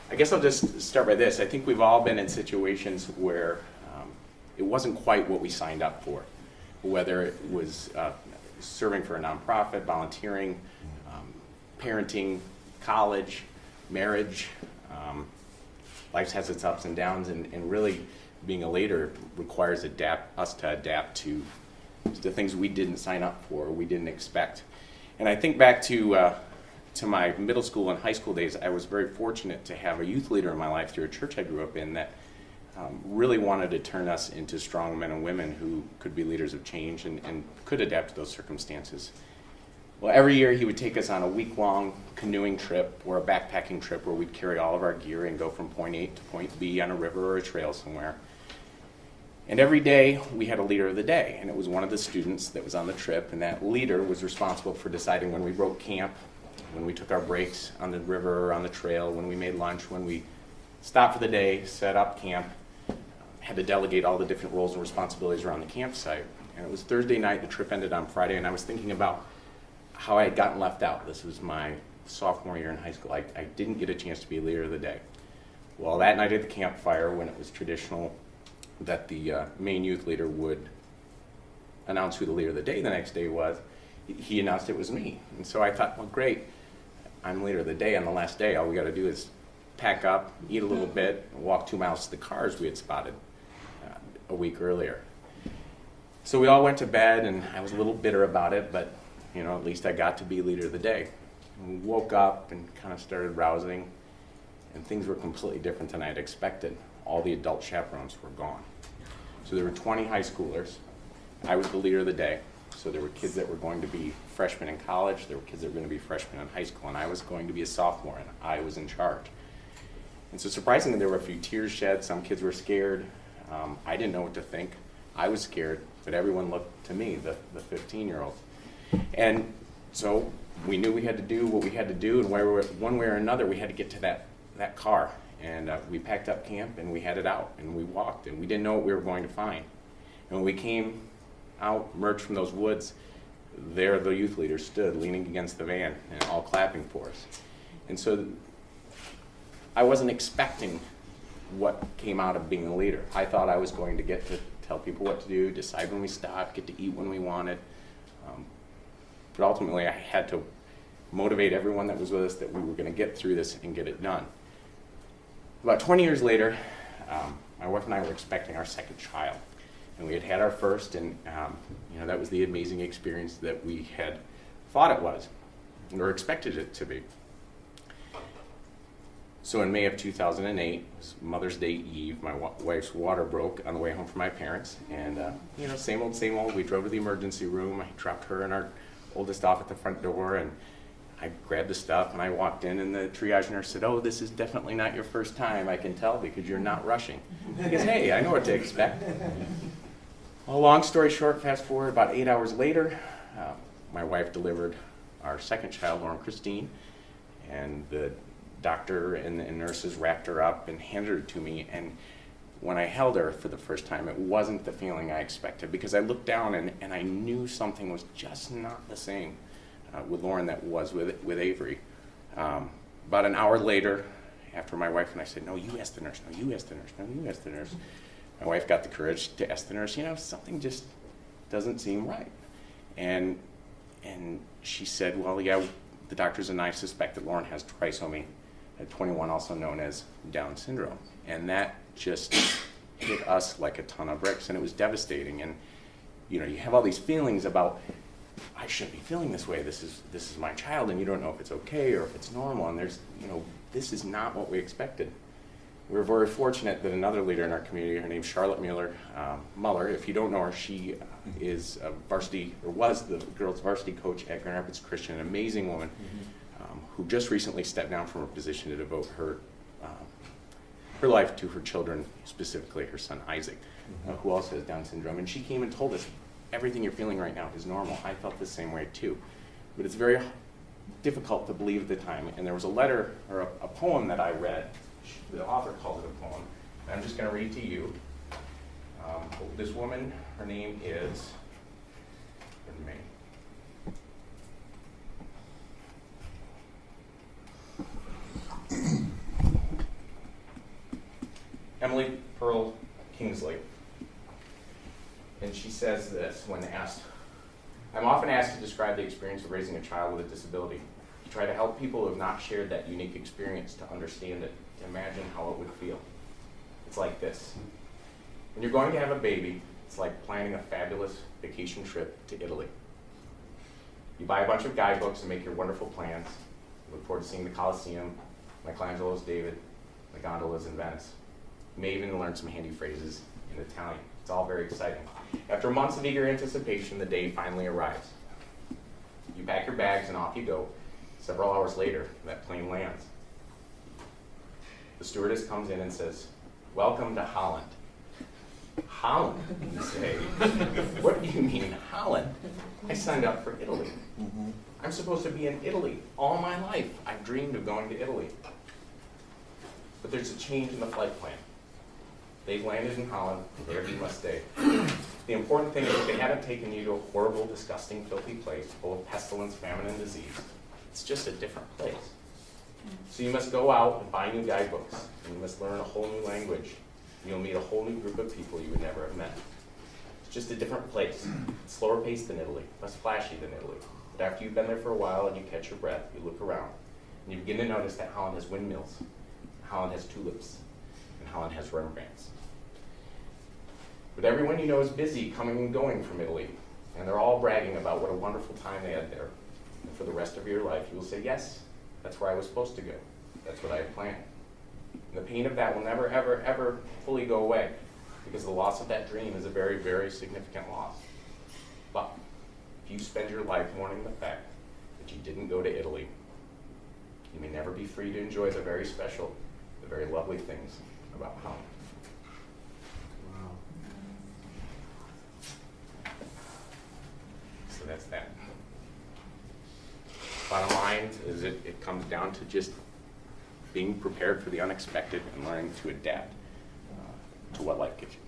I guess I'll just start by this. I think we've all been in situations where it wasn't quite what we signed up for, whether it was serving for a nonprofit, volunteering, parenting, college, marriage. Life has its ups and downs, and really being a leader requires us to adapt to the things we didn't sign up for, or we didn't expect. And I think back to my middle school and high school days. I was very fortunate to have a youth leader in my life through a church I grew up in that really wanted to turn us into strong men and women who could be leaders of change and could adapt to those circumstances. Well, every year he would take us on a week-long canoeing trip or a backpacking trip where we'd carry all of our gear and go from point A to point B on a river or a trail somewhere. And every day we had a leader of the day, and it was one of the students that was on the trip, and that leader was responsible for deciding when we broke camp, when we took our breaks on the river or on the trail, when we made lunch, when we stopped for the day, set up camp, had to delegate all the different roles and responsibilities around the campsite. And it was Thursday night, the trip ended on Friday, and I was thinking about how I had gotten left out. This was my sophomore year in high school. I didn't get a chance to be leader of the day. Well, that night at the campfire, when it was traditional that the main youth leader would announce who the leader of the day the next day was, he announced it was me. And so I thought, well, great, I'm leader of the day on the last day. All we got to do is pack up, eat a little bit, and walk 2 miles to the cars we had spotted a week earlier. So we all went to bed, and I was a little bitter about it, but at least I got to be leader of the day. And we woke up and kind of started rousing, and things were completely different than I had expected. All the adult chaperones were gone. So there were 20 high schoolers. I was the leader of the day. So there were kids that were going to be freshmen in college, there were kids that were going to be freshmen in high school, and I was going to be a sophomore, and I was in charge. And so surprisingly, there were a few tears shed. Some kids were scared. I didn't know what to think. I was scared, but everyone looked to me, the 15-year-olds. And so we knew we had to do what we had to do, and one way or another, we had to get to that car. And we packed up camp, and we headed out, and we walked, and we didn't know what we were going to find. And when we came out, emerged from those woods, there the youth leader stood leaning against the van and all clapping for us. And so I wasn't expecting what came out of being a leader. I thought I was going to get to tell people what to do, decide when we stopped, get to eat when we wanted. But ultimately I had to motivate everyone that was with us that we were going to get through this and get it done. About 20 years later, my wife and I were expecting our second child. And we had had our first, and that was the amazing experience that we had thought it was, or expected it to be. So in May of 2008, it was Mother's Day Eve, my wife's water broke on the way home from my parents, and same old, we drove to the emergency room. I dropped her and our oldest off at the front door, and I grabbed the stuff, and I walked in, and the triage nurse said, "Oh, this is definitely not your first time, I can tell, because you're not rushing." Because, hey, I know what to expect. Well, long story short, fast forward about 8 hours later, my wife delivered our second child, Lauren Christine, and the doctor and nurses wrapped her up and handed her to me. And when I held her for the first time, it wasn't the feeling I expected, because I looked down and I knew something was just not the same with Lauren that was with Avery. About an hour later, after my wife and I said, "No, you ask the nurse, no, you ask the nurse, no, you ask the nurse," my wife got the courage to ask the nurse, something just doesn't seem right. And she said, "Well, yeah, the doctors and I suspect that Lauren has trisomy 21, also known as Down syndrome." And that just hit us like a ton of bricks, and it was devastating. And you have all these feelings about, I shouldn't be feeling this way. This is my child, and you don't know if it's okay or if it's normal. And this is not what we expected. We were very fortunate that another leader in our community, her name's Charlotte Muller. If you don't know her, she is a varsity, or was the girls' varsity coach at Grand Rapids Christian, an amazing woman who just recently stepped down from her position to devote her life to her children, specifically her son Isaac, who also has Down syndrome. And she came and told us, everything you're feeling right now is normal. I felt the same way too. But it's very difficult to believe at the time. And there was a letter, or a poem that I read. The author calls it a poem. I'm just going to read to you. This woman, her name is, Emily Pearl Kingsley. And she says this when asked, I'm often asked to describe the experience of raising a child with a disability, to try to help people who have not shared that unique experience to understand it, to imagine how it would feel. It's like this. When you're going to have a baby, it's like planning a fabulous vacation trip to Italy. You buy a bunch of guidebooks and make your wonderful plans. You look forward to seeing the Colosseum, Michelangelo's David, the gondolas in Venice. You may even learn some handy phrases in Italian. It's all very exciting. After months of eager anticipation, the day finally arrives. You pack your bags and off you go. Several hours later, that plane lands. The stewardess comes in and says, "Welcome to Holland." Holland, you say. What do you mean, Holland? I signed up for Italy. I'm supposed to be in Italy all my life. I've dreamed of going to Italy. But there's a change in the flight plan. They've landed in Holland, there you must stay. The important thing is that they haven't taken you to a horrible, disgusting, filthy place full of pestilence, famine, and disease. It's just a different place. So you must go out and buy new guidebooks, and you must learn a whole new language. You'll meet a whole new group of people you would never have met. It's just a different place. It's slower paced than Italy, less flashy than Italy. But after you've been there for a while and you catch your breath, you look around, and you begin to notice that Holland has windmills, Holland has tulips, and Holland has Rembrandts. But everyone you know is busy coming and going from Italy, and they're all bragging about what a wonderful time they had there. And for the rest of your life, you will say, yes, that's where I was supposed to go. That's what I had planned. And the pain of that will never, ever, ever fully go away, because the loss of that dream is a very, very significant loss. But if you spend your life mourning the fact that you didn't go to Italy, you may never be free to enjoy the very special, the very lovely things about Holland. So that's that. Bottom line is it comes down to just being prepared for the unexpected and learning to adapt to what life gives you.